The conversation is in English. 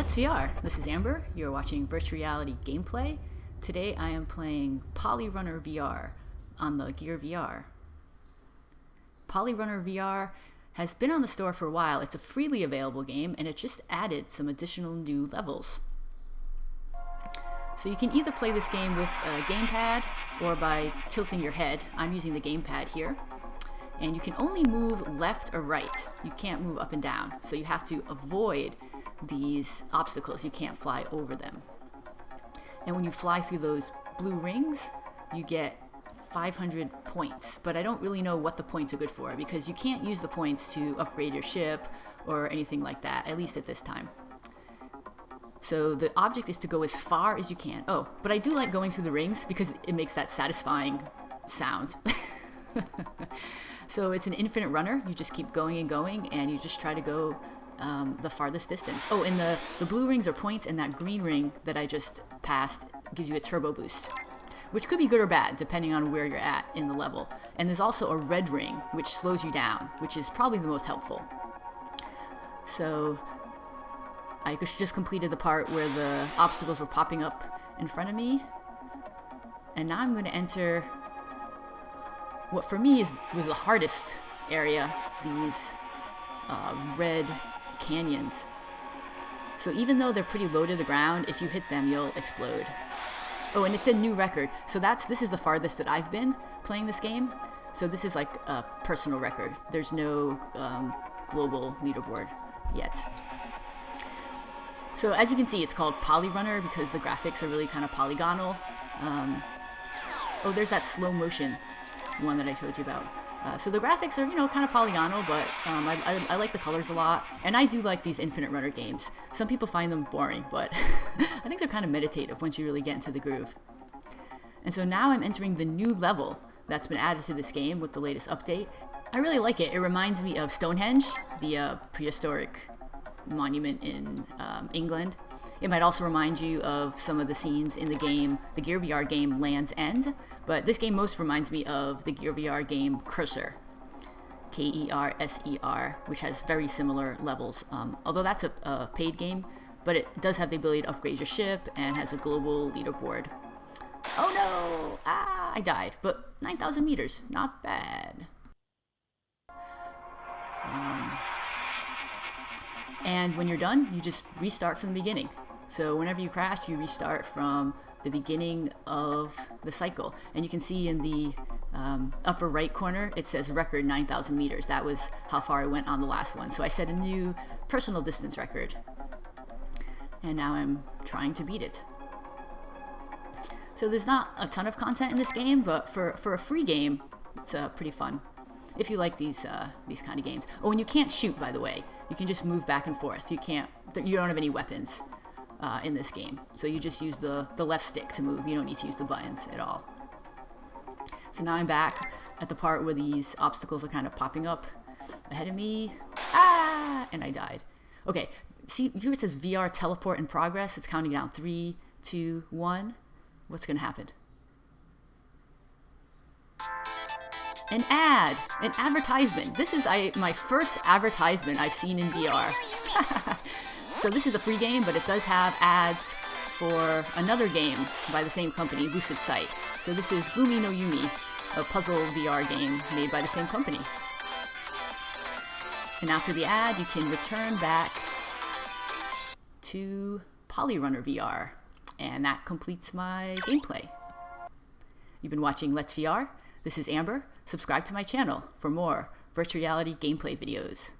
Let's VR. This is Amber. You're watching virtual reality gameplay. Today I am playing POLYRUNNER VR on the Gear VR. POLYRUNNER VR has been on the store for a while. It's a freely available game and it just added some additional new levels. So you can either play this game with a gamepad or by tilting your head. I'm using the gamepad here. And you can only move left or right. You can't move up and down. So you have to avoid these obstacles. You can't fly over them. And when you fly through those blue rings, you get 500 points. But I don't really know what the points are good for because you can't use the points to upgrade your ship or anything like that, at least at this time. So the object is to go as far as you can. Oh, but I do like going through the rings because it makes that satisfying sound. So it's an infinite runner. You just keep going and going, and you just try to go the farthest distance. Oh, and the blue rings are points, and that green ring that I just passed gives you a turbo boost, which could be good or bad, depending on where you're at in the level. And there's also a red ring, which slows you down, which is probably the most helpful. So I just completed the part where the obstacles were popping up in front of me. And now I'm going to enter what for me was the hardest area, these red canyons. So even though they're pretty low to the ground, if you hit them, you'll explode. Oh, and it's a new record. So this is the farthest that I've been playing this game. So this is like a personal record. There's no global leaderboard yet. So as you can see, it's called POLYRUNNER because the graphics are really kind of polygonal. Oh, there's that slow motion one that I told you about. So the graphics are, kind of polygonal, but I like the colors a lot. And I do like these infinite runner games. Some people find them boring, but I think they're kind of meditative once you really get into the groove. And so now I'm entering the new level that's been added to this game with the latest update. I really like it. It reminds me of Stonehenge, the prehistoric monument in England. It might also remind you of some of the scenes in the game, the Gear VR game Land's End, but this game most reminds me of the Gear VR game Cursor, Kerser, which has very similar levels, although that's a paid game, but it does have the ability to upgrade your ship and has a global leaderboard. Oh no! I died, but 9,000 meters, not bad. And when you're done, you just restart from the beginning. So whenever you crash, you restart from the beginning of the cycle. And you can see in the upper right corner, it says record 9,000 meters. That was how far I went on the last one. So I set a new personal distance record. And now I'm trying to beat it. So there's not a ton of content in this game, but for a free game, it's pretty fun. If you like these kind of games. Oh, and you can't shoot, by the way. You can just move back and forth. You don't have any weapons in this game. So you just use the left stick to move. You don't need to use the buttons at all. So now I'm back at the part where these obstacles are kind of popping up ahead of me. And I died. Okay, see here it says VR teleport in progress. It's counting down 3, 2, 1. What's going to happen? An advertisement. This is my first advertisement I've seen in VR. So this is a free game, but it does have ads for another game by the same company, Lucid Sight. So this is Gumi no Yumi, a puzzle VR game made by the same company. And after the ad, you can return back to POLYRUNNER VR. And that completes my gameplay. You've been watching Let's VR. This is Amber. Subscribe to my channel for more virtual reality gameplay videos.